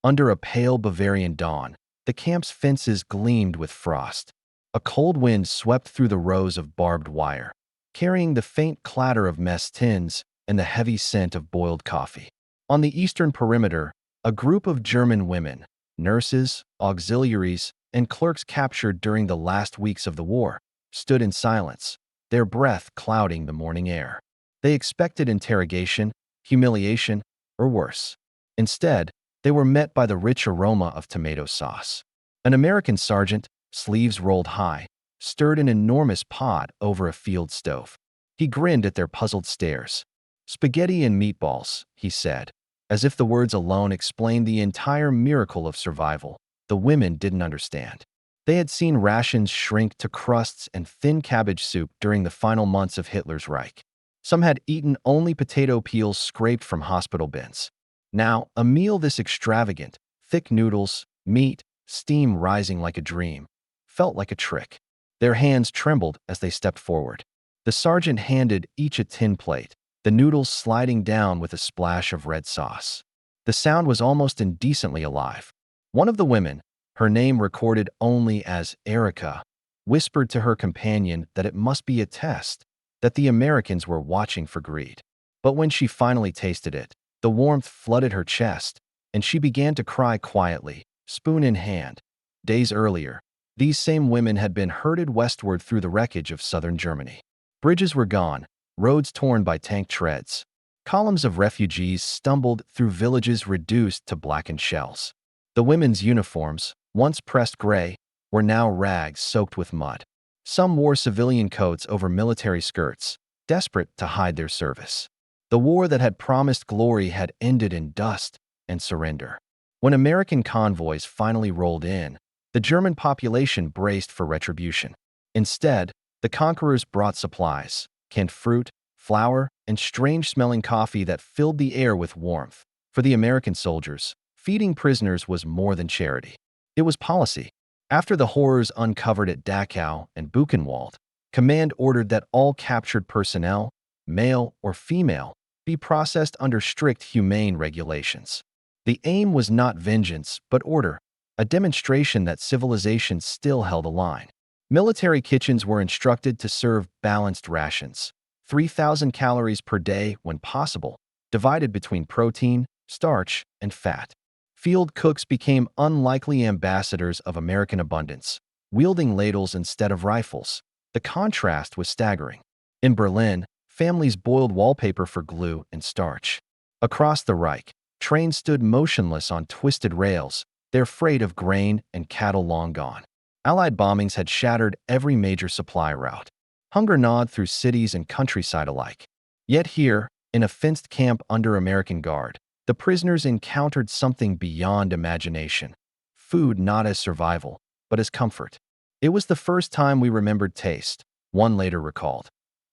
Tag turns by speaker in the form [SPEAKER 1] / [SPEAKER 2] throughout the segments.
[SPEAKER 1] Under a pale Bavarian dawn, the camp's fences gleamed with frost. A cold wind swept through the rows of barbed wire, carrying the faint clatter of mess tins and the heavy scent of boiled coffee. On the eastern perimeter, a group of German women, nurses, auxiliaries, and clerks captured during the last weeks of the war, stood in silence, their breath clouding the morning air. They expected interrogation, humiliation, or worse. Instead, they were met by the rich aroma of tomato sauce. An American sergeant, sleeves rolled high, stirred an enormous pot over a field stove. He grinned at their puzzled stares. "Spaghetti and meatballs," he said, as if the words alone explained the entire miracle of survival. The women didn't understand. They had seen rations shrink to crusts and thin cabbage soup during the final months of Hitler's Reich. Some had eaten only potato peels scraped from hospital bins. Now, a meal this extravagant, thick noodles, meat, steam rising like a dream, felt like a trick. Their hands trembled as they stepped forward. The sergeant handed each a tin plate, the noodles sliding down with a splash of red sauce. The sound was almost indecently alive. One of the women, her name recorded only as Erica, whispered to her companion that it must be a test, that the Americans were watching for greed. But when she finally tasted it, the warmth flooded her chest, and she began to cry quietly, spoon in hand. Days earlier, these same women had been herded westward through the wreckage of southern Germany. Bridges were gone, roads torn by tank treads. Columns of refugees stumbled through villages reduced to blackened shells. The women's uniforms, once pressed gray, were now rags soaked with mud. Some wore civilian coats over military skirts, desperate to hide their service. The war that had promised glory had ended in dust and surrender. When American convoys finally rolled in, the German population braced for retribution. Instead, the conquerors brought supplies, canned fruit, flour, and strange-smelling coffee that filled the air with warmth. For the American soldiers, feeding prisoners was more than charity. It was policy. After the horrors uncovered at Dachau and Buchenwald, command ordered that all captured personnel, male or female, be processed under strict humane regulations. The aim was not vengeance, but order, a demonstration that civilization still held a line. Military kitchens were instructed to serve balanced rations, 3,000 calories per day when possible, divided between protein, starch, and fat. Field cooks became unlikely ambassadors of American abundance, wielding ladles instead of rifles. The contrast was staggering. In Berlin, families boiled wallpaper for glue and starch. Across the Reich, trains stood motionless on twisted rails, their freight of grain and cattle long gone. Allied bombings had shattered every major supply route. Hunger gnawed through cities and countryside alike. Yet here, in a fenced camp under American guard, the prisoners encountered something beyond imagination. Food not as survival, but as comfort. It was the first time we remembered taste, one later recalled.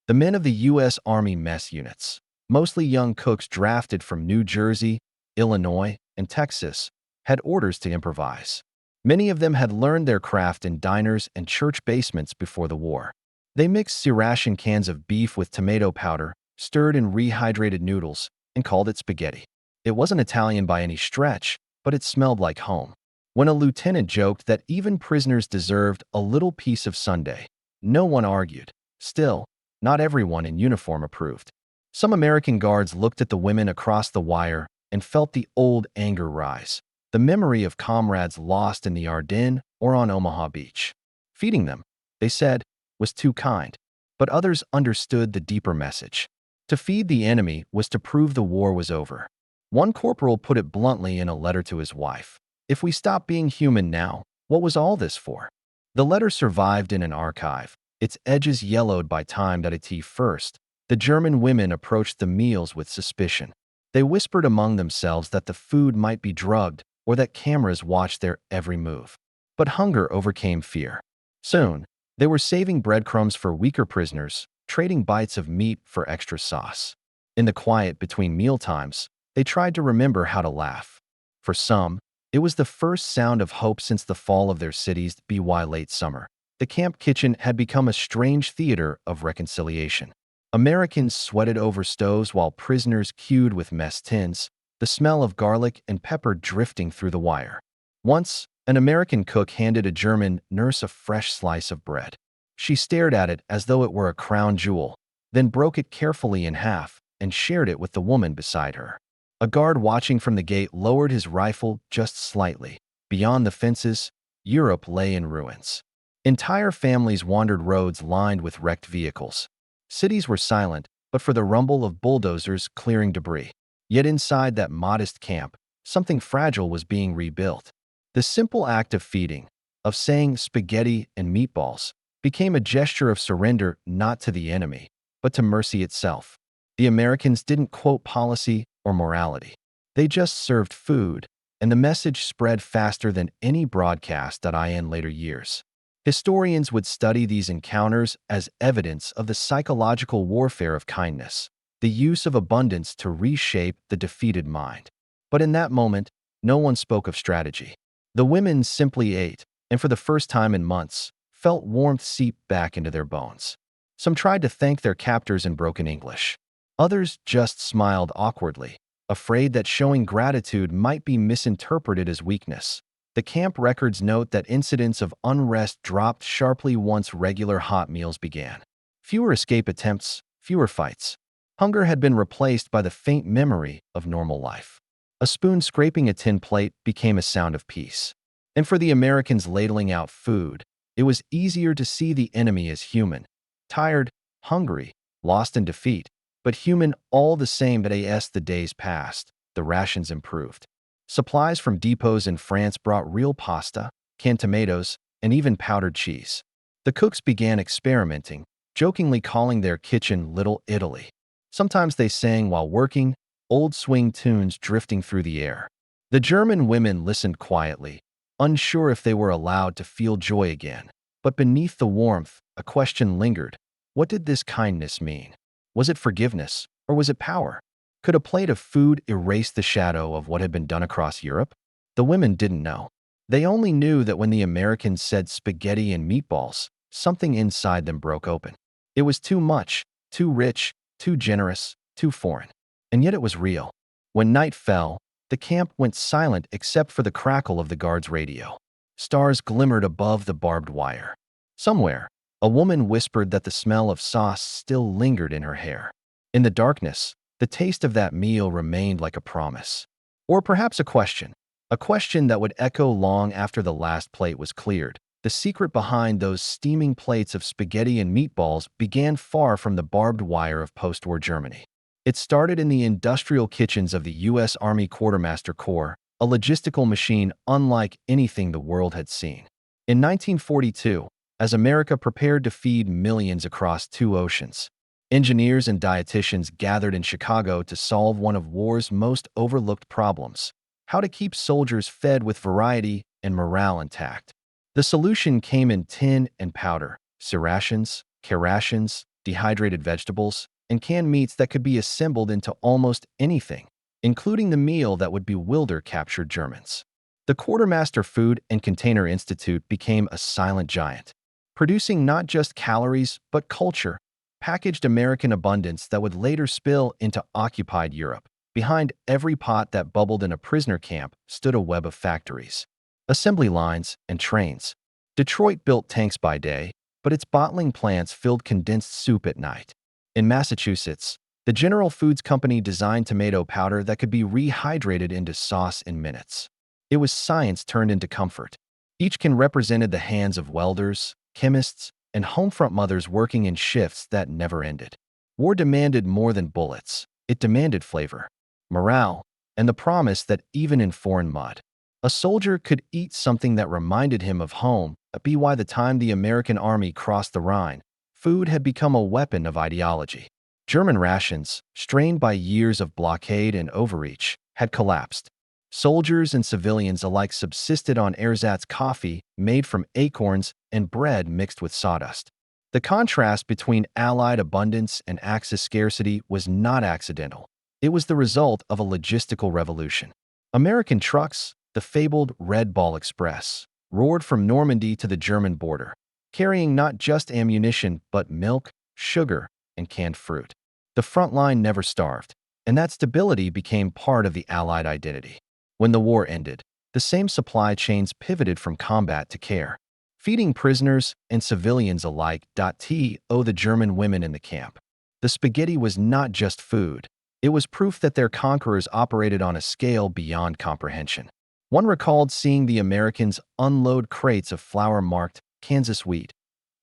[SPEAKER 1] The men of the U.S. Army mess units, mostly young cooks drafted from New Jersey, Illinois, and Texas, had orders to improvise. Many of them had learned their craft in diners and church basements before the war. They mixed ration cans of beef with tomato powder, stirred in rehydrated noodles, and called it spaghetti. It wasn't Italian by any stretch, but it smelled like home. When a lieutenant joked that even prisoners deserved a little piece of Sunday, no one argued. Still, not everyone in uniform approved. Some American guards looked at the women across the wire and felt the old anger rise, the memory of comrades lost in the Ardennes or on Omaha Beach. Feeding them, they said, was too kind, but others understood the deeper message. To feed the enemy was to prove the war was over. One corporal put it bluntly in a letter to his wife. If we stop being human now, what was all this for? The letter survived in an archive, its edges yellowed by time. At first, the German women approached the meals with suspicion. They whispered among themselves that the food might be drugged or that cameras watched their every move. But hunger overcame fear. Soon, they were saving breadcrumbs for weaker prisoners, trading bites of meat for extra sauce. In the quiet between mealtimes, they tried to remember how to laugh. For some, it was the first sound of hope since the fall of their cities by late summer. The camp kitchen had become a strange theater of reconciliation. Americans sweated over stoves while prisoners queued with mess tins, the smell of garlic and pepper drifting through the wire. Once, an American cook handed a German nurse a fresh slice of bread. She stared at it as though it were a crown jewel, then broke it carefully in half and shared it with the woman beside her. A guard watching from the gate lowered his rifle just slightly. Beyond the fences, Europe lay in ruins. Entire families wandered roads lined with wrecked vehicles. Cities were silent, but for the rumble of bulldozers clearing debris. Yet inside that modest camp, something fragile was being rebuilt. The simple act of feeding, of saying spaghetti and meatballs, became a gesture of surrender not to the enemy, but to mercy itself. The Americans didn't quote policy or morality. They just served food, and the message spread faster than any broadcast in later years. Historians would study these encounters as evidence of the psychological warfare of kindness, the use of abundance to reshape the defeated mind. But in that moment, no one spoke of strategy. The women simply ate, and for the first time in months, felt warmth seep back into their bones. Some tried to thank their captors in broken English. Others just smiled awkwardly, afraid that showing gratitude might be misinterpreted as weakness. The camp records note that incidents of unrest dropped sharply once regular hot meals began. Fewer escape attempts, fewer fights. Hunger had been replaced by the faint memory of normal life. A spoon scraping a tin plate became a sound of peace. And for the Americans ladling out food, it was easier to see the enemy as human. Tired, hungry, lost in defeat, but human all the same. But as the days passed, the rations improved. Supplies from depots in France brought real pasta, canned tomatoes, and even powdered cheese. The cooks began experimenting, jokingly calling their kitchen Little Italy. Sometimes they sang while working, old swing tunes drifting through the air. The German women listened quietly, unsure if they were allowed to feel joy again. But beneath the warmth, a question lingered. What did this kindness mean? Was it forgiveness, or was it power? Could a plate of food erase the shadow of what had been done across Europe? The women didn't know. They only knew that when the Americans said spaghetti and meatballs, something inside them broke open. It was too much, too rich, too generous, too foreign. And yet it was real. When night fell, the camp went silent except for the crackle of the guard's radio. Stars glimmered above the barbed wire. Somewhere, a woman whispered that the smell of sauce still lingered in her hair. In the darkness, the taste of that meal remained like a promise. Or perhaps a question that would echo long after the last plate was cleared. The secret behind those steaming plates of spaghetti and meatballs began far from the barbed wire of post-war Germany. It started in the industrial kitchens of the U.S. Army Quartermaster Corps, a logistical machine unlike anything the world had seen. In 1942, as America prepared to feed millions across two oceans, engineers and dietitians gathered in Chicago to solve one of war's most overlooked problems: how to keep soldiers fed with variety and morale intact. The solution came in tin and powder, C-rations, K-rations, dehydrated vegetables, and canned meats that could be assembled into almost anything, including the meal that would bewilder captured Germans. The Quartermaster Food and Container Institute became a silent giant, producing not just calories but culture, packaged American abundance that would later spill into occupied Europe. Behind every pot that bubbled in a prisoner camp stood a web of factories, assembly lines, and trains. Detroit built tanks by day, but its bottling plants filled condensed soup at night. In Massachusetts, the General Foods Company designed tomato powder that could be rehydrated into sauce in minutes. It was science turned into comfort. Each can represented the hands of welders, chemists, and homefront mothers working in shifts that never ended. War demanded more than bullets. It demanded flavor, morale, and the promise that even in foreign mud, a soldier could eat something that reminded him of home. By the time the American army crossed the Rhine, food had become a weapon of ideology. German rations, strained by years of blockade and overreach, had collapsed. Soldiers and civilians alike subsisted on ersatz coffee made from acorns and bread mixed with sawdust. The contrast between Allied abundance and Axis scarcity was not accidental. It was the result of a logistical revolution. American trucks, the fabled Red Ball Express, roared from Normandy to the German border, carrying not just ammunition but milk, sugar, and canned fruit. The front line never starved. and that stability became part of the Allied identity. When the war ended, the same supply chains pivoted from combat to care, feeding prisoners and civilians alike. The German women in the camp. The spaghetti was not just food. It was proof that their conquerors operated on a scale beyond comprehension. One recalled seeing the Americans unload crates of flour-marked Kansas wheat,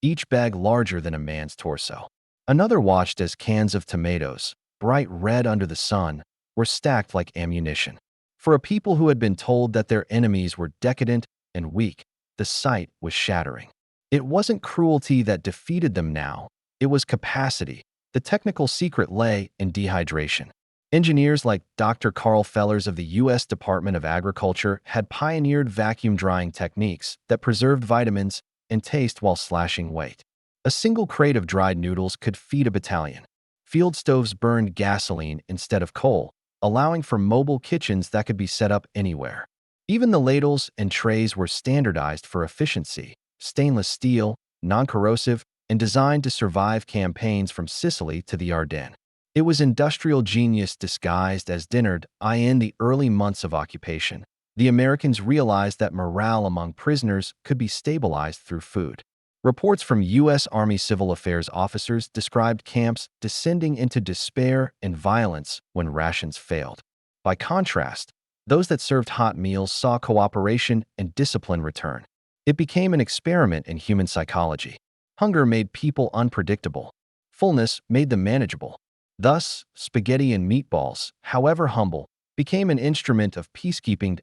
[SPEAKER 1] each bag larger than a man's torso. Another watched as cans of tomatoes, bright red under the sun, were stacked like ammunition. For a people who had been told that their enemies were decadent and weak, the sight was shattering. It wasn't cruelty that defeated them now, it was capacity. The technical secret lay in dehydration. Engineers like Dr. Carl Fellers of the U.S. Department of Agriculture had pioneered vacuum drying techniques that preserved vitamins and taste while slashing weight. A single crate of dried noodles could feed a battalion. Field stoves burned gasoline instead of coal, allowing for mobile kitchens that could be set up anywhere. Even the ladles and trays were standardized for efficiency, stainless steel, non-corrosive, and designed to survive campaigns from Sicily to the Ardennes. It was industrial genius disguised as dinner. In the early months of occupation, the Americans realized that morale among prisoners could be stabilized through food. Reports from U.S. Army Civil Affairs officers described camps descending into despair and violence when rations failed. By contrast, those that served hot meals saw cooperation and discipline return. It became an experiment in human psychology. Hunger made people unpredictable. Fullness made them manageable. Thus, spaghetti and meatballs, however humble, became an instrument of peacekeeping.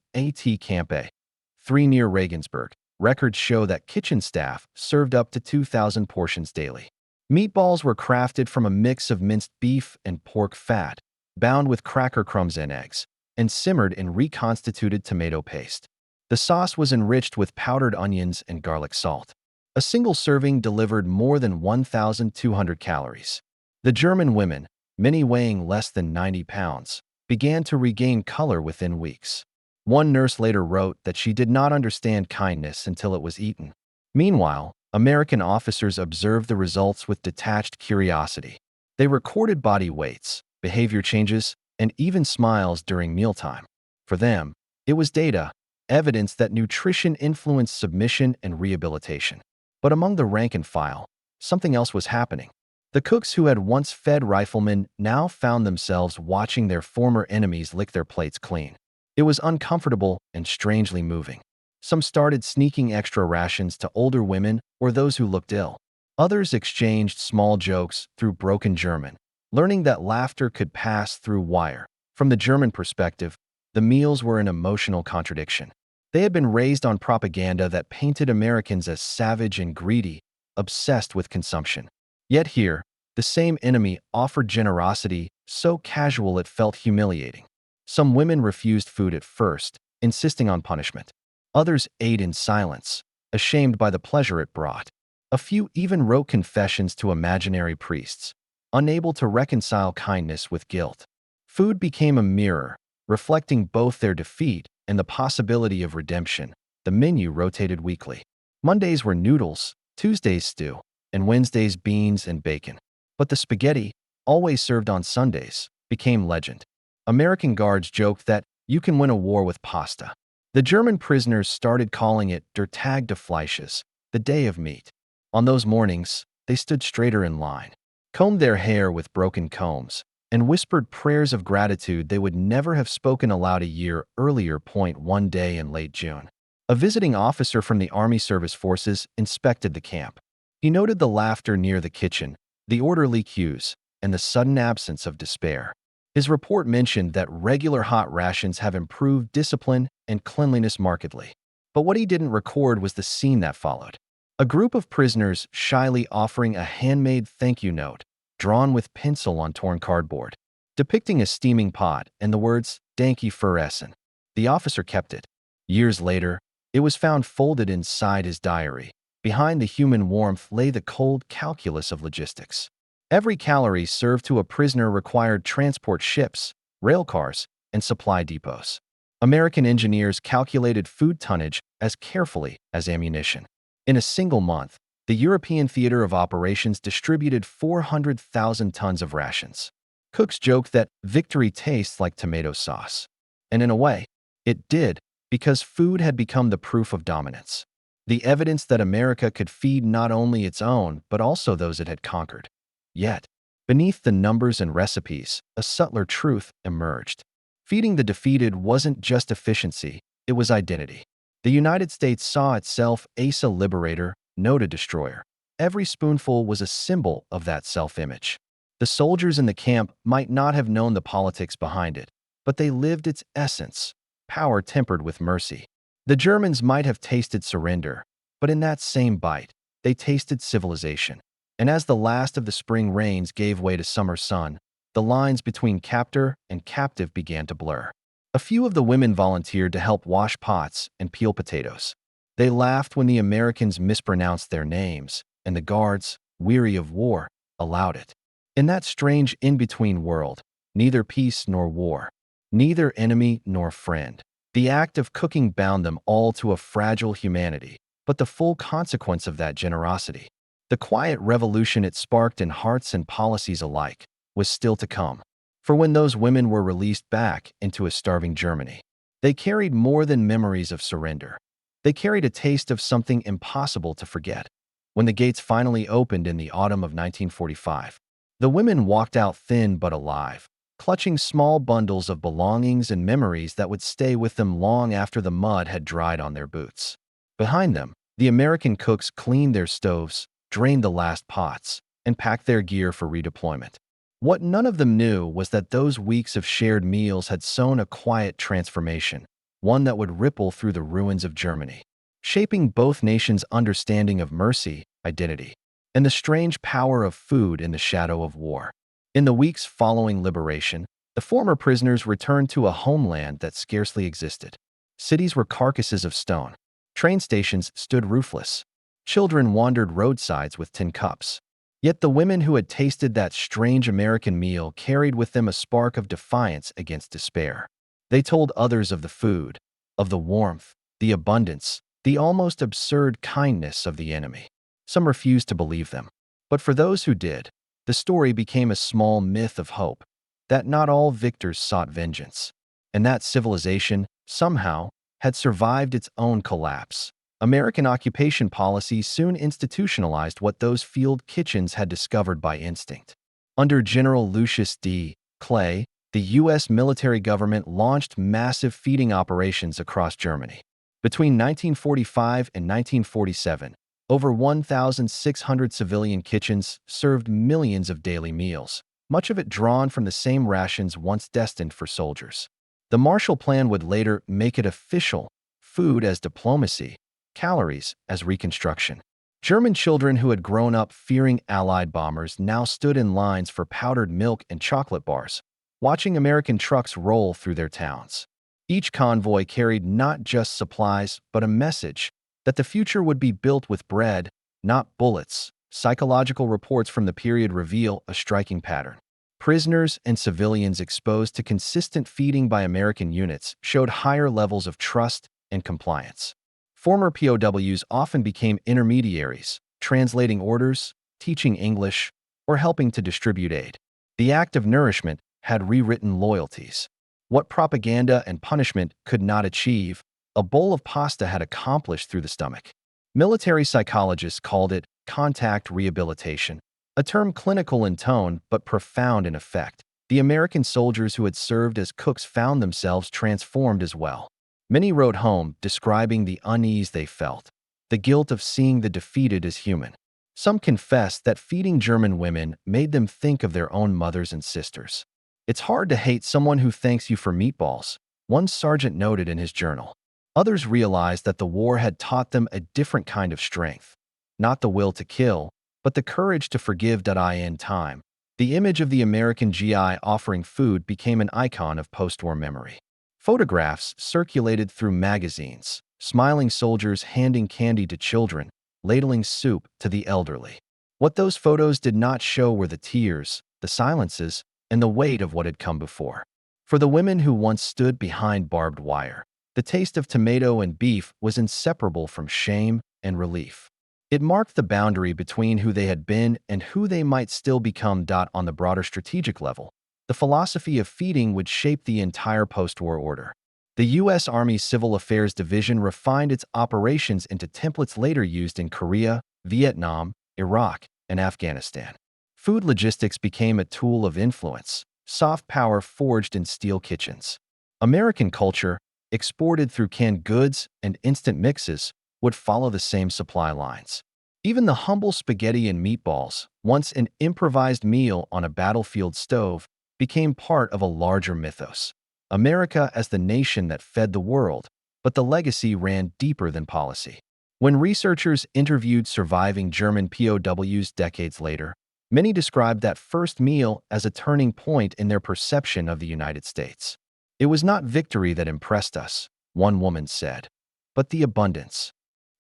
[SPEAKER 1] Camp A3 near Regensburg. Records show that kitchen staff served up to 2,000 portions daily. Meatballs were crafted from a mix of minced beef and pork fat, bound with cracker crumbs and eggs, and simmered in reconstituted tomato paste. The sauce was enriched with powdered onions and garlic salt. A single serving delivered more than 1,200 calories. The German women, many weighing less than 90 pounds, began to regain color within weeks. One nurse later wrote that she did not understand kindness until it was eaten. Meanwhile, American officers observed the results with detached curiosity. They recorded body weights, behavior changes, and even smiles during mealtime. For them, it was data, evidence that nutrition influenced submission and rehabilitation. But among the rank and file, something else was happening. The cooks who had once fed riflemen now found themselves watching their former enemies lick their plates clean. It was uncomfortable and strangely moving. Some started sneaking extra rations to older women or those who looked ill. Others exchanged small jokes through broken German, learning that laughter could pass through wire. From the German perspective, the meals were an emotional contradiction. They had been raised on propaganda that painted Americans as savage and greedy, obsessed with consumption. Yet here, the same enemy offered generosity so casual it felt humiliating. Some women refused food at first, insisting on punishment. Others ate in silence, ashamed by the pleasure it brought. A few even wrote confessions to imaginary priests, unable to reconcile kindness with guilt. Food became a mirror, reflecting both their defeat and the possibility of redemption. The menu rotated weekly. Mondays were noodles, Tuesdays stew, and Wednesdays beans and bacon. But the spaghetti, always served on Sundays, became legend. American guards joked that you can win a war with pasta. The German prisoners started calling it Der Tag des Fleisches, the day of meat. On those mornings, they stood straighter in line, combed their hair with broken combs, and whispered prayers of gratitude they would never have spoken aloud a year earlier. One day in late June, a visiting officer from the Army Service Forces inspected the camp. He noted the laughter near the kitchen, the orderly cues, and the sudden absence of despair. His report mentioned that regular hot rations have improved discipline and cleanliness markedly. But what he didn't record was the scene that followed. A group of prisoners shyly offering a handmade thank you note, drawn with pencil on torn cardboard, depicting a steaming pot and the words, "Danke für Essen." The officer kept it. Years later, it was found folded inside his diary. Behind the human warmth lay the cold calculus of logistics. Every calorie served to a prisoner required transport ships, rail cars, and supply depots. American engineers calculated food tonnage as carefully as ammunition. In a single month, the European Theater of Operations distributed 400,000 tons of rations. Cooks joked that victory tastes like tomato sauce. And in a way, it did, because food had become the proof of dominance. The evidence that America could feed not only its own, but also those it had conquered. Yet, beneath the numbers and recipes, a subtler truth emerged. Feeding the defeated wasn't just efficiency, it was identity. The United States saw itself as a liberator, not a destroyer. Every spoonful was a symbol of that self-image. The soldiers in the camp might not have known the politics behind it, but they lived its essence, power tempered with mercy. The Germans might have tasted surrender, but in that same bite, they tasted civilization. And as the last of the spring rains gave way to summer sun, the lines between captor and captive began to blur. A few of the women volunteered to help wash pots and peel potatoes. They laughed when the Americans mispronounced their names, and the guards, weary of war, allowed it. In that strange in-between world, neither peace nor war, neither enemy nor friend, the act of cooking bound them all to a fragile humanity, but the full consequence of that generosity, the quiet revolution it sparked in hearts and policies alike, was still to come. For when those women were released back into a starving Germany, they carried more than memories of surrender. They carried a taste of something impossible to forget. When the gates finally opened in the autumn of 1945, the women walked out thin but alive, clutching small bundles of belongings and memories that would stay with them long after the mud had dried on their boots. Behind them, the American cooks cleaned their stoves, drained the last pots, and packed their gear for redeployment. What none of them knew was that those weeks of shared meals had sown a quiet transformation, one that would ripple through the ruins of Germany, shaping both nations' understanding of mercy, identity, and the strange power of food in the shadow of war. In the weeks following liberation, the former prisoners returned to a homeland that scarcely existed. Cities were carcasses of stone. Train stations stood roofless. Children wandered roadsides with tin cups. Yet the women who had tasted that strange American meal carried with them a spark of defiance against despair. They told others of the food, of the warmth, the abundance, the almost absurd kindness of the enemy. Some refused to believe them. But for those who did, the story became a small myth of hope, that not all victors sought vengeance, and that civilization, somehow, had survived its own collapse. American occupation policy soon institutionalized what those field kitchens had discovered by instinct. Under General Lucius D. Clay, the U.S. military government launched massive feeding operations across Germany. Between 1945 and 1947, over 1,600 civilian kitchens served millions of daily meals, much of it drawn from the same rations once destined for soldiers. The Marshall Plan would later make it official: food as diplomacy, calories as reconstruction. German children who had grown up fearing Allied bombers now stood in lines for powdered milk and chocolate bars, watching American trucks roll through their towns. Each convoy carried not just supplies, but a message that the future would be built with bread, not bullets. Psychological reports from the period reveal a striking pattern. Prisoners and civilians exposed to consistent feeding by American units showed higher levels of trust and compliance. Former POWs often became intermediaries, translating orders, teaching English, or helping to distribute aid. The act of nourishment had rewritten loyalties. What propaganda and punishment could not achieve, a bowl of pasta had accomplished through the stomach. Military psychologists called it contact rehabilitation, a term clinical in tone but profound in effect. The American soldiers who had served as cooks found themselves transformed as well. Many wrote home describing the unease they felt, the guilt of seeing the defeated as human. Some confessed that feeding German women made them think of their own mothers and sisters. "It's hard to hate someone who thanks you for meatballs," one sergeant noted in his journal. Others realized that the war had taught them a different kind of strength, not the will to kill, but the courage to forgive. In time, the image of the American GI offering food became an icon of post-war memory. Photographs circulated through magazines, smiling soldiers handing candy to children, ladling soup to the elderly. What those photos did not show were the tears, the silences, and the weight of what had come before. For the women who once stood behind barbed wire, the taste of tomato and beef was inseparable from shame and relief. It marked the boundary between who they had been and who they might still become. On the broader strategic level, The philosophy of feeding would shape the entire post-war order. The U.S. Army Civil Affairs Division refined its operations into templates later used in Korea, Vietnam, Iraq, and Afghanistan. Food logistics became a tool of influence, soft power forged in steel kitchens. American culture, exported through canned goods and instant mixes, would follow the same supply lines. Even the humble spaghetti and meatballs, once an improvised meal on a battlefield stove, became part of a larger mythos. America as the nation that fed the world, but the legacy ran deeper than policy. When researchers interviewed surviving German POWs decades later, many described that first meal as a turning point in their perception of the United States. It was not victory that impressed us, one woman said, but the abundance.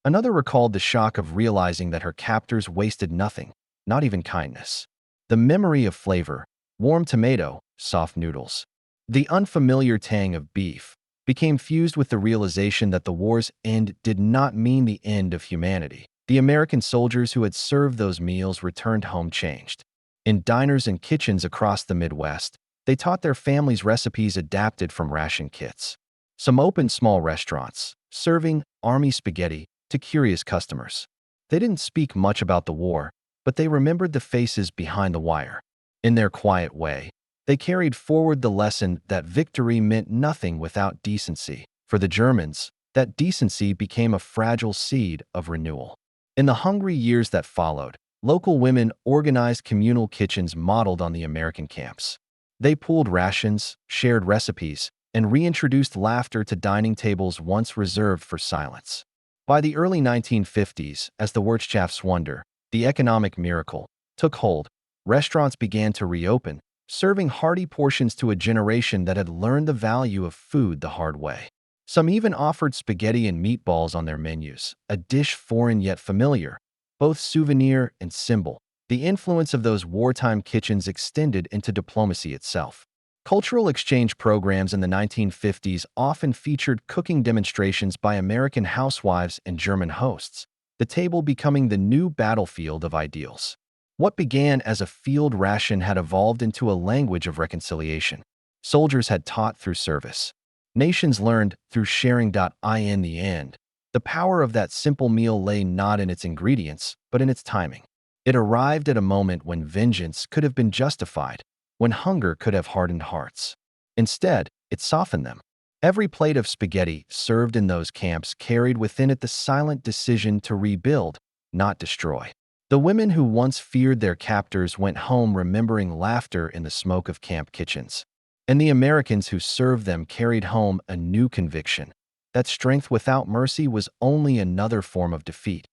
[SPEAKER 1] Another recalled the shock of realizing that her captors wasted nothing, not even kindness. The memory of flavor, warm tomato, soft noodles. The unfamiliar tang of beef became fused with the realization that the war's end did not mean the end of humanity. The American soldiers who had served those meals returned home changed. In diners and kitchens across the Midwest, they taught their families recipes adapted from ration kits. Some opened small restaurants, serving Army spaghetti to curious customers. They didn't speak much about the war, but they remembered the faces behind the wire. In their quiet way, they carried forward the lesson that victory meant nothing without decency. For the Germans, that decency became a fragile seed of renewal. In the hungry years that followed, local women organized communal kitchens modeled on the American camps. They pooled rations, shared recipes, and reintroduced laughter to dining tables once reserved for silence. By the early 1950s, as the Wirtschaftswunder, the economic miracle, took hold, restaurants began to reopen, serving hearty portions to a generation that had learned the value of food the hard way. Some even offered spaghetti and meatballs on their menus, a dish foreign yet familiar, both souvenir and symbol. The influence of those wartime kitchens extended into diplomacy itself. Cultural exchange programs in the 1950s often featured cooking demonstrations by American housewives and German hosts, the table becoming the new battlefield of ideals. What began as a field ration had evolved into a language of reconciliation. Soldiers had taught through service. Nations learned through sharing. In the end, the power of that simple meal lay not in its ingredients, but in its timing. It arrived at a moment when vengeance could have been justified, when hunger could have hardened hearts. Instead, it softened them. Every plate of spaghetti served in those camps carried within it the silent decision to rebuild, not destroy. The women who once feared their captors went home remembering laughter in the smoke of camp kitchens. And the Americans who served them carried home a new conviction that strength without mercy was only another form of defeat.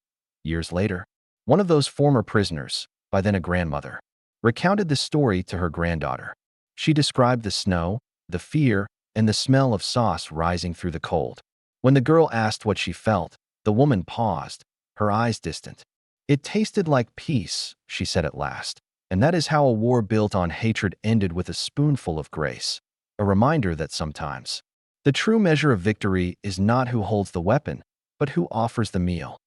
[SPEAKER 1] Years later, one of those former prisoners, by then a grandmother, recounted the story to her granddaughter. She described the snow, the fear, and the smell of sauce rising through the cold. When the girl asked what she felt, the woman paused, her eyes distant. "It tasted like peace," she said at last, and that is how a war built on hatred ended with a spoonful of grace. A reminder that sometimes the true measure of victory is not who holds the weapon, but who offers the meal.